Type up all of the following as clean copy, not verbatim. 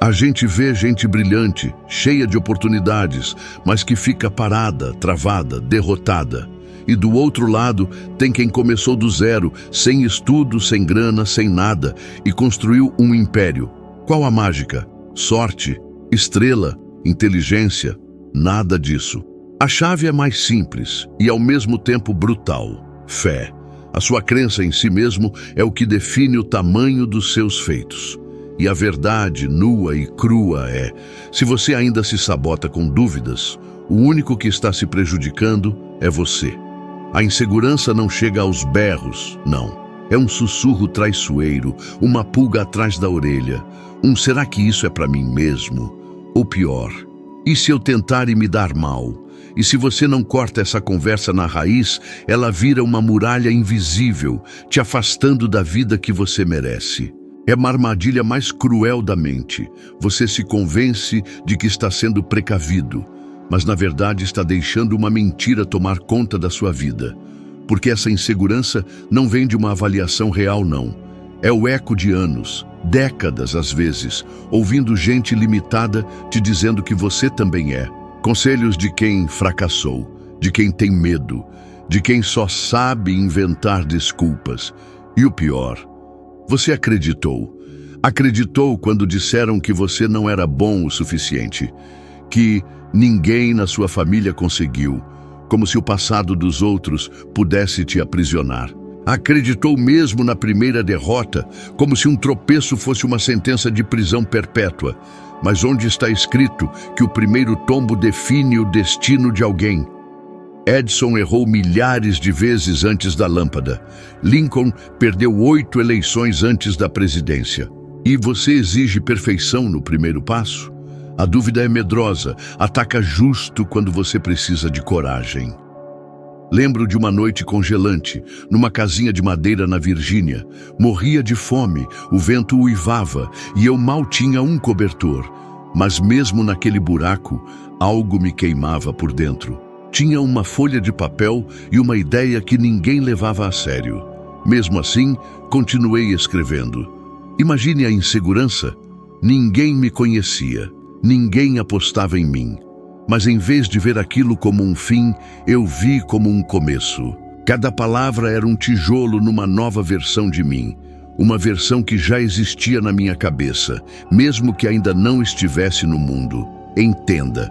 A gente vê gente brilhante, cheia de oportunidades, mas que fica parada, travada, derrotada. E do outro lado, tem quem começou do zero, sem estudo, sem grana, sem nada, e construiu um império. Qual a mágica? Sorte? Estrela? Inteligência? Nada disso. A chave é mais simples e ao mesmo tempo brutal. Fé. A sua crença em si mesmo é o que define o tamanho dos seus feitos. E a verdade nua e crua é, se você ainda se sabota com dúvidas, o único que está se prejudicando é você. A insegurança não chega aos berros, não. É um sussurro traiçoeiro, uma pulga atrás da orelha. Será que isso é para mim mesmo? Ou pior, e se eu tentar e me dar mal? E se você não corta essa conversa na raiz, ela vira uma muralha invisível, te afastando da vida que você merece. É uma armadilha mais cruel da mente. Você se convence de que está sendo precavido, mas na verdade está deixando uma mentira tomar conta da sua vida. Porque essa insegurança não vem de uma avaliação real, não. É o eco de anos, décadas às vezes, ouvindo gente limitada te dizendo que você também é. Conselhos de quem fracassou, de quem tem medo, de quem só sabe inventar desculpas. E o pior, você acreditou. Acreditou quando disseram que você não era bom o suficiente, que ninguém na sua família conseguiu, como se o passado dos outros pudesse te aprisionar. Acreditou mesmo na primeira derrota, como se um tropeço fosse uma sentença de prisão perpétua. Mas onde está escrito que o primeiro tombo define o destino de alguém? Edison errou milhares de vezes antes da lâmpada. Lincoln perdeu 8 eleições antes da presidência. E você exige perfeição no primeiro passo? A dúvida é medrosa, ataca justo quando você precisa de coragem. Lembro de uma noite congelante, numa casinha de madeira na Virgínia. Morria de fome, o vento uivava e eu mal tinha um cobertor. Mas mesmo naquele buraco, algo me queimava por dentro. Tinha uma folha de papel e uma ideia que ninguém levava a sério. Mesmo assim, continuei escrevendo. Imagine a insegurança. Ninguém me conhecia, ninguém apostava em mim. Mas em vez de ver aquilo como um fim, eu vi como um começo. Cada palavra era um tijolo numa nova versão de mim. Uma versão que já existia na minha cabeça, mesmo que ainda não estivesse no mundo. Entenda.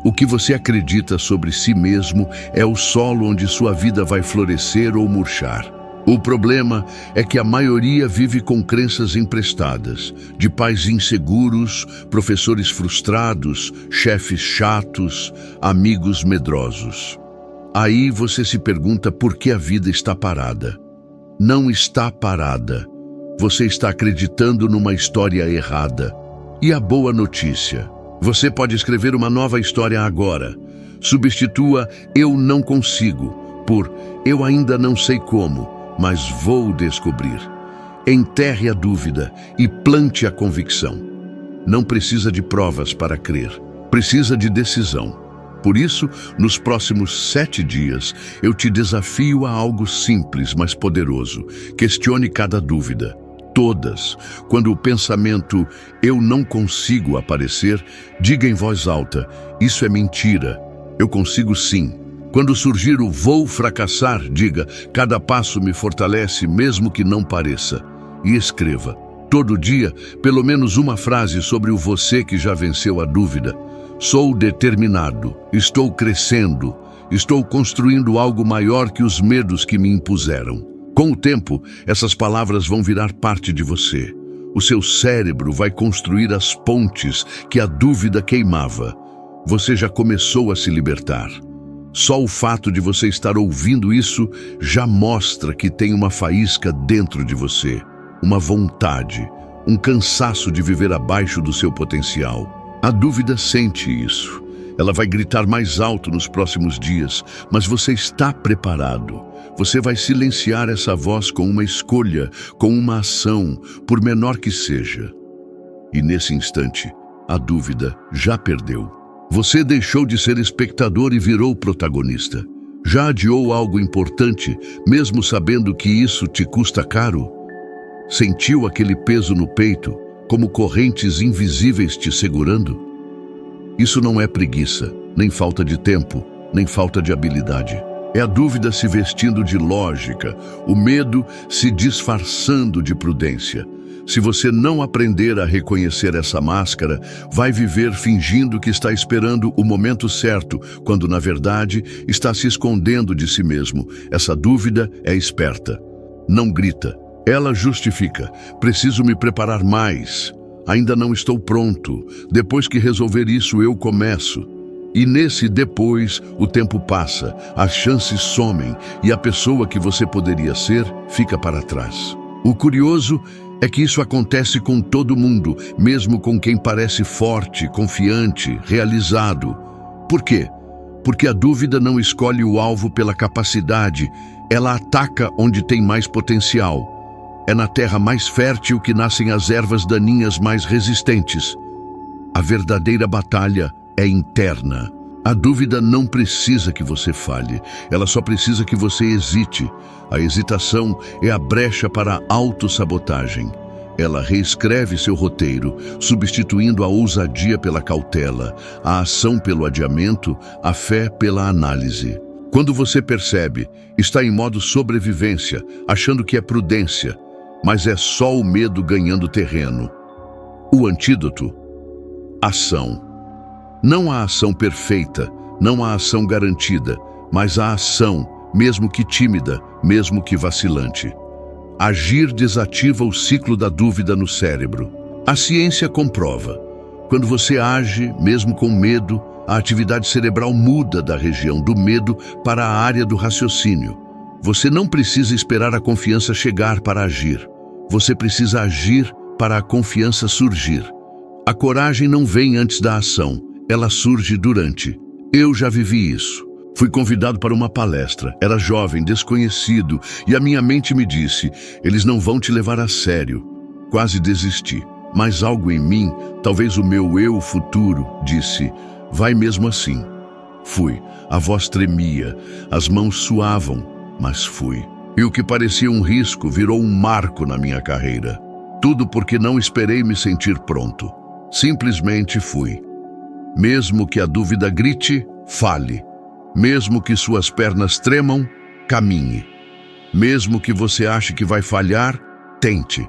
O que você acredita sobre si mesmo é o solo onde sua vida vai florescer ou murchar. O problema é que a maioria vive com crenças emprestadas, de pais inseguros, professores frustrados, chefes chatos, amigos medrosos. Aí você se pergunta por que a vida está parada. Não está parada. Você está acreditando numa história errada. E a boa notícia: você pode escrever uma nova história agora. Substitua "eu não consigo" por "eu ainda não sei como, mas vou descobrir". Enterre a dúvida e plante a convicção. Não precisa de provas para crer, precisa de decisão. Por isso, nos próximos 7 dias, eu te desafio a algo simples, mas poderoso. Questione cada dúvida. Todas. Quando o pensamento "eu não consigo" aparecer, diga em voz alta: "Isso é mentira. Eu consigo sim". Quando surgir o "vou fracassar", diga: "Cada passo me fortalece, mesmo que não pareça". E escreva, todo dia, pelo menos uma frase sobre o você que já venceu a dúvida. Sou determinado, estou crescendo, estou construindo algo maior que os medos que me impuseram. Com o tempo, essas palavras vão virar parte de você. O seu cérebro vai construir as pontes que a dúvida queimava. Você já começou a se libertar. Só o fato de você estar ouvindo isso já mostra que tem uma faísca dentro de você, uma vontade, um cansaço de viver abaixo do seu potencial. A dúvida sente isso. Ela vai gritar mais alto nos próximos dias, mas você está preparado. Você vai silenciar essa voz com uma escolha, com uma ação, por menor que seja. E nesse instante, a dúvida já perdeu. Você deixou de ser espectador e virou protagonista. Já adiou algo importante, mesmo sabendo que isso te custa caro? Sentiu aquele peso no peito, como correntes invisíveis te segurando? Isso não é preguiça, nem falta de tempo, nem falta de habilidade. É a dúvida se vestindo de lógica, o medo se disfarçando de prudência. Se você não aprender a reconhecer essa máscara, vai viver fingindo que está esperando o momento certo, quando na verdade está se escondendo de si mesmo. Essa dúvida é esperta. Não grita. Ela justifica. Preciso me preparar mais. Ainda não estou pronto. Depois que resolver isso, eu começo. E nesse depois, o tempo passa, as chances somem e a pessoa que você poderia ser fica para trás. O curioso é que isso acontece com todo mundo, mesmo com quem parece forte, confiante, realizado. Por quê? Porque a dúvida não escolhe o alvo pela capacidade, ela ataca onde tem mais potencial. É na terra mais fértil que nascem as ervas daninhas mais resistentes. A verdadeira batalha é interna. A dúvida não precisa que você falhe, ela só precisa que você hesite. A hesitação é a brecha para a autossabotagem. Ela reescreve seu roteiro, substituindo a ousadia pela cautela, a ação pelo adiamento, a fé pela análise. Quando você percebe, está em modo sobrevivência, achando que é prudência, mas é só o medo ganhando terreno. O antídoto? Ação. Não há ação perfeita, não há ação garantida, mas a ação, mesmo que tímida, mesmo que vacilante. Agir desativa o ciclo da dúvida no cérebro. A ciência comprova. Quando você age, mesmo com medo, a atividade cerebral muda da região do medo para a área do raciocínio. Você não precisa esperar a confiança chegar para agir. Você precisa agir para a confiança surgir. A coragem não vem antes da ação, ela surge durante. Eu já vivi isso. Fui convidado para uma palestra, era jovem, desconhecido, e a minha mente me disse, eles não vão te levar a sério. Quase desisti, mas algo em mim, talvez o meu eu futuro, disse, vai mesmo assim. Fui, a voz tremia, as mãos suavam, mas fui. E o que parecia um risco virou um marco na minha carreira. Tudo porque não esperei me sentir pronto. Simplesmente fui. Mesmo que a dúvida grite, fale. Mesmo que suas pernas tremam, caminhe. Mesmo que você ache que vai falhar, tente.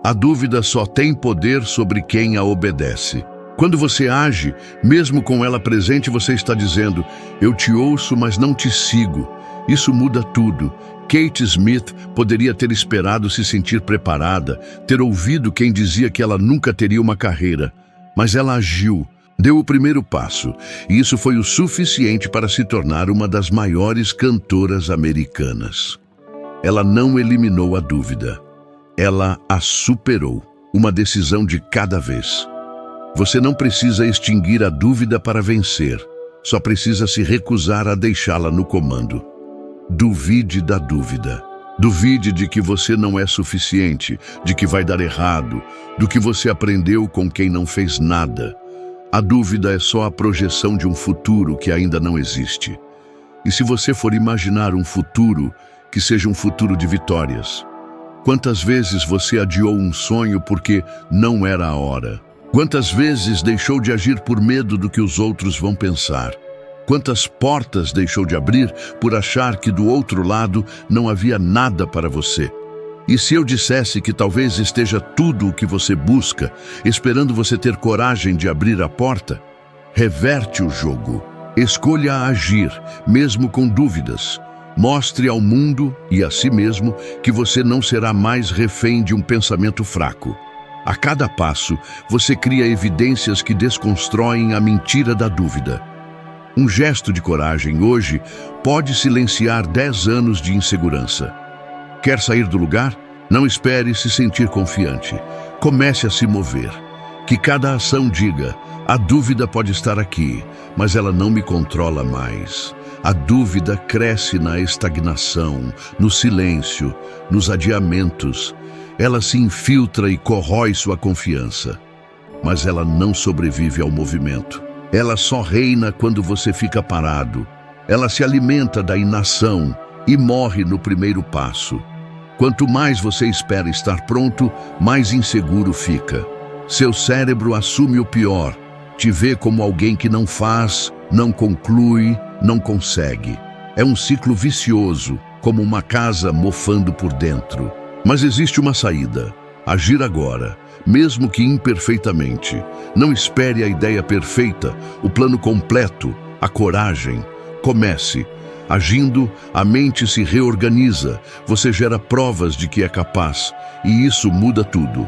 A dúvida só tem poder sobre quem a obedece. Quando você age, mesmo com ela presente, você está dizendo, eu te ouço, mas não te sigo. Isso muda tudo. Kate Smith poderia ter esperado se sentir preparada, ter ouvido quem dizia que ela nunca teria uma carreira. Mas ela agiu. Deu o primeiro passo, e isso foi o suficiente para se tornar uma das maiores cantoras americanas. Ela não eliminou a dúvida, ela a superou, uma decisão de cada vez. Você não precisa extinguir a dúvida para vencer, só precisa se recusar a deixá-la no comando. Duvide da dúvida. Duvide de que você não é suficiente, de que vai dar errado, do que você aprendeu com quem não fez nada. A dúvida é só a projeção de um futuro que ainda não existe. E se você for imaginar um futuro, que seja um futuro de vitórias. Quantas vezes você adiou um sonho porque não era a hora? Quantas vezes deixou de agir por medo do que os outros vão pensar? Quantas portas deixou de abrir por achar que do outro lado não havia nada para você? E se eu dissesse que talvez esteja tudo o que você busca, esperando você ter coragem de abrir a porta? Reverte o jogo. Escolha agir, mesmo com dúvidas. Mostre ao mundo e a si mesmo que você não será mais refém de um pensamento fraco. A cada passo, você cria evidências que desconstroem a mentira da dúvida. Um gesto de coragem hoje pode silenciar 10 anos de insegurança. Quer sair do lugar? Não espere se sentir confiante. Comece a se mover. Que cada ação diga, a dúvida pode estar aqui, mas ela não me controla mais. A dúvida cresce na estagnação, no silêncio, nos adiamentos. Ela se infiltra e corrói sua confiança. Mas ela não sobrevive ao movimento. Ela só reina quando você fica parado. Ela se alimenta da inação e morre no primeiro passo. Quanto mais você espera estar pronto, mais inseguro fica. Seu cérebro assume o pior, te vê como alguém que não faz, não conclui, não consegue. É um ciclo vicioso, como uma casa mofando por dentro. Mas existe uma saída: agir agora, mesmo que imperfeitamente. Não espere a ideia perfeita, o plano completo, a coragem. Comece. Agindo, a mente se reorganiza, você gera provas de que é capaz, e isso muda tudo.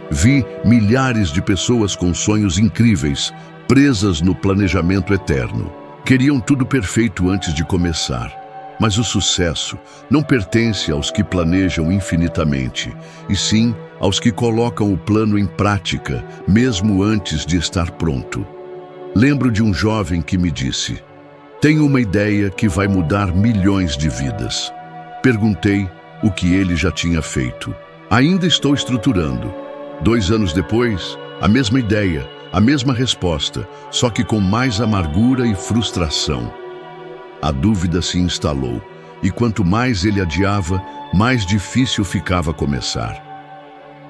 Vi milhares de pessoas com sonhos incríveis, presas no planejamento eterno. Queriam tudo perfeito antes de começar. Mas o sucesso não pertence aos que planejam infinitamente, e sim aos que colocam o plano em prática, mesmo antes de estar pronto. Lembro de um jovem que me disse: "Tenho uma ideia que vai mudar milhões de vidas." Perguntei o que ele já tinha feito. "Ainda estou estruturando." 2 anos depois, a mesma ideia, a mesma resposta, só que com mais amargura e frustração. A dúvida se instalou, e quanto mais ele adiava, mais difícil ficava começar.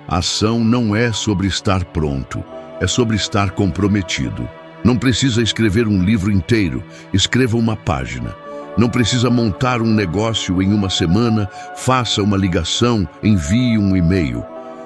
A ação não é sobre estar pronto, é sobre estar comprometido. Não precisa escrever um livro inteiro, escreva uma página. Não precisa montar um negócio em uma semana, faça uma ligação, envie um e-mail.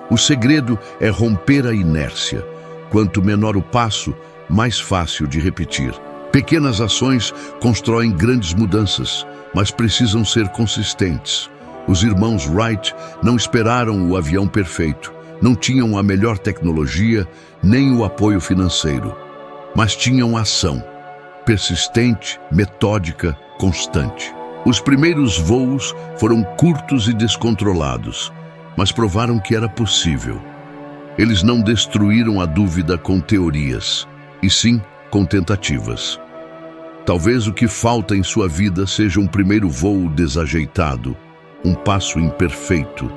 O segredo é romper a inércia. Quanto menor o passo, mais fácil de repetir. Pequenas ações constroem grandes mudanças, mas precisam ser consistentes. Os irmãos Wright não esperaram o avião perfeito, não tinham a melhor tecnologia, nem o apoio financeiro. Mas tinham ação, persistente, metódica, constante. Os primeiros voos foram curtos e descontrolados, mas provaram que era possível. Eles não destruíram a dúvida com teorias, e sim com tentativas. Talvez o que falta em sua vida seja um primeiro voo desajeitado, um passo imperfeito,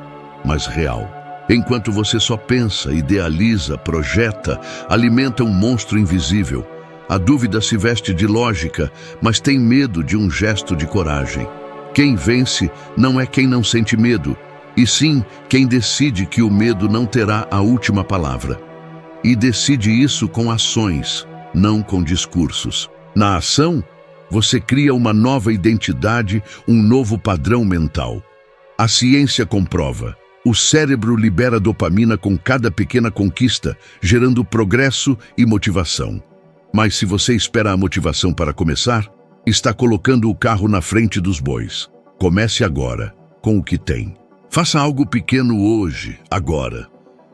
mas real. Enquanto você só pensa, idealiza, projeta, alimenta um monstro invisível. A dúvida se veste de lógica, mas tem medo de um gesto de coragem. Quem vence não é quem não sente medo, e sim quem decide que o medo não terá a última palavra. E decide isso com ações, não com discursos. Na ação, você cria uma nova identidade, um novo padrão mental. A ciência comprova. O cérebro libera dopamina com cada pequena conquista, gerando progresso e motivação. Mas se você espera a motivação para começar, está colocando o carro na frente dos bois. Comece agora, com o que tem. Faça algo pequeno hoje, agora.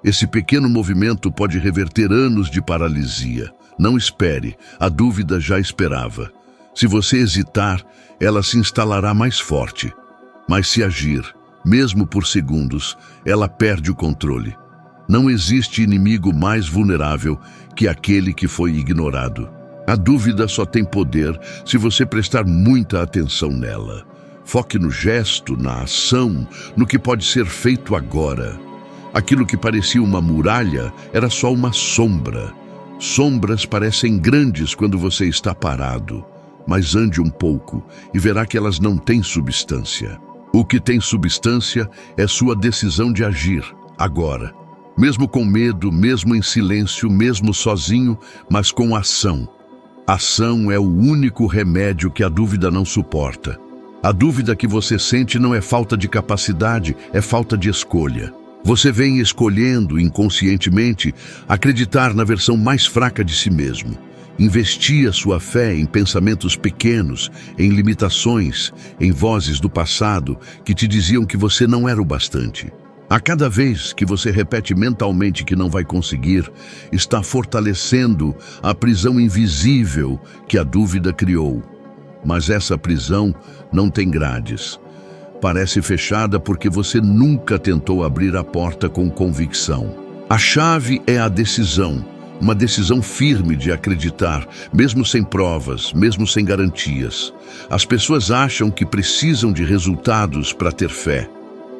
Esse pequeno movimento pode reverter anos de paralisia. Não espere, a dúvida já esperava. Se você hesitar, ela se instalará mais forte. Mas se agir, mesmo por segundos, ela perde o controle. Não existe inimigo mais vulnerável que aquele que foi ignorado. A dúvida só tem poder se você prestar muita atenção nela. Foque no gesto, na ação, no que pode ser feito agora. Aquilo que parecia uma muralha era só uma sombra. Sombras parecem grandes quando você está parado, mas ande um pouco e verá que elas não têm substância. O que tem substância é sua decisão de agir, agora. Mesmo com medo, mesmo em silêncio, mesmo sozinho, mas com ação. Ação é o único remédio que a dúvida não suporta. A dúvida que você sente não é falta de capacidade, é falta de escolha. Você vem escolhendo, inconscientemente, acreditar na versão mais fraca de si mesmo. Investir a sua fé em pensamentos pequenos, em limitações, em vozes do passado que te diziam que você não era o bastante. A cada vez que você repete mentalmente que não vai conseguir, está fortalecendo a prisão invisível que a dúvida criou. Mas essa prisão não tem grades. Parece fechada porque você nunca tentou abrir a porta com convicção. A chave é a decisão, uma decisão firme de acreditar, mesmo sem provas, mesmo sem garantias. As pessoas acham que precisam de resultados para ter fé.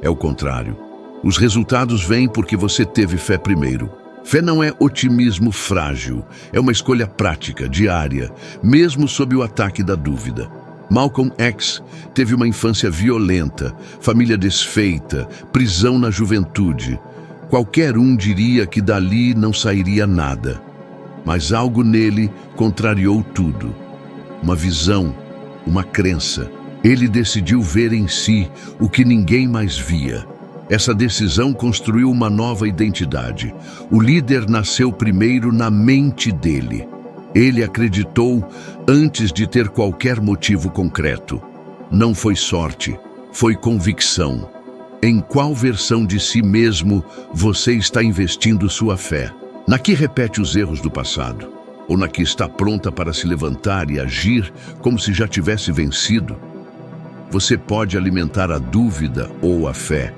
É o contrário. Os resultados vêm porque você teve fé primeiro. Fé não é otimismo frágil, é uma escolha prática, diária, mesmo sob o ataque da dúvida. Malcolm X teve uma infância violenta, família desfeita, prisão na juventude. Qualquer um diria que dali não sairia nada. Mas algo nele contrariou tudo. Uma visão, uma crença. Ele decidiu ver em si o que ninguém mais via. Essa decisão construiu uma nova identidade. O líder nasceu primeiro na mente dele. Ele acreditou antes de ter qualquer motivo concreto. Não foi sorte, foi convicção. Em qual versão de si mesmo você está investindo sua fé? Na que repete os erros do passado? Ou na que está pronta para se levantar e agir como se já tivesse vencido? Você pode alimentar a dúvida ou a fé,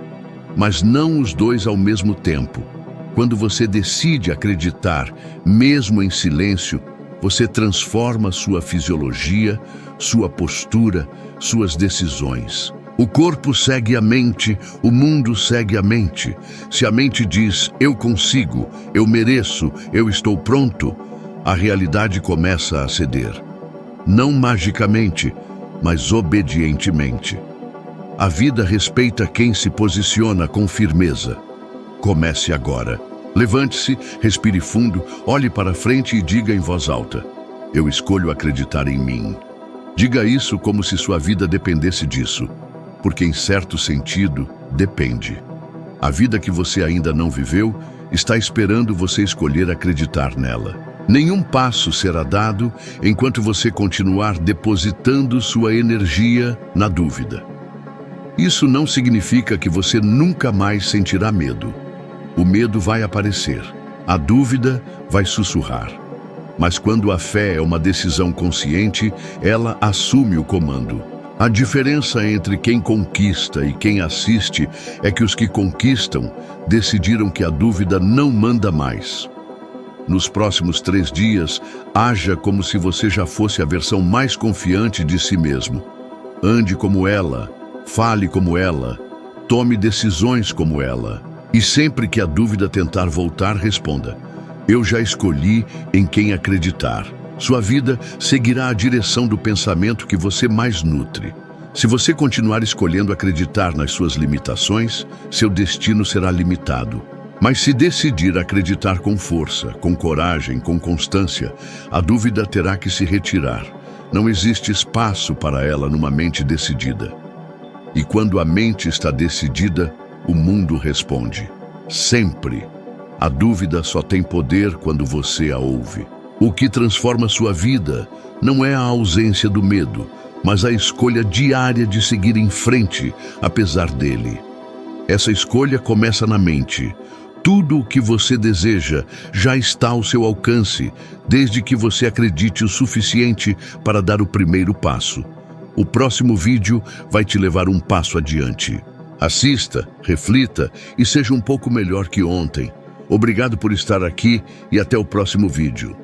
mas não os dois ao mesmo tempo. Quando você decide acreditar, mesmo em silêncio, você transforma sua fisiologia, sua postura, suas decisões. O corpo segue a mente, o mundo segue a mente. Se a mente diz, eu consigo, eu mereço, eu estou pronto, a realidade começa a ceder. Não magicamente, mas obedientemente. A vida respeita quem se posiciona com firmeza. Comece agora. Levante-se, respire fundo, olhe para frente e diga em voz alta: eu escolho acreditar em mim. Diga isso como se sua vida dependesse disso, porque em certo sentido, depende. A vida que você ainda não viveu está esperando você escolher acreditar nela. Nenhum passo será dado enquanto você continuar depositando sua energia na dúvida. Isso não significa que você nunca mais sentirá medo. O medo vai aparecer, a dúvida vai sussurrar. Mas quando a fé é uma decisão consciente, ela assume o comando. A diferença entre quem conquista e quem assiste é que os que conquistam decidiram que a dúvida não manda mais. Nos próximos 3 dias, haja como se você já fosse a versão mais confiante de si mesmo. Ande como ela, fale como ela, tome decisões como ela. E sempre que a dúvida tentar voltar, responda: eu já escolhi em quem acreditar. Sua vida seguirá a direção do pensamento que você mais nutre. Se você continuar escolhendo acreditar nas suas limitações, seu destino será limitado. Mas se decidir acreditar com força, com coragem, com constância, a dúvida terá que se retirar. Não existe espaço para ela numa mente decidida. E quando a mente está decidida, o mundo responde. Sempre. A dúvida só tem poder quando você a ouve. O que transforma sua vida não é a ausência do medo, mas a escolha diária de seguir em frente, apesar dele. Essa escolha começa na mente. Tudo o que você deseja já está ao seu alcance, desde que você acredite o suficiente para dar o primeiro passo. O próximo vídeo vai te levar um passo adiante. Assista, reflita e seja um pouco melhor que ontem. Obrigado por estar aqui e até o próximo vídeo.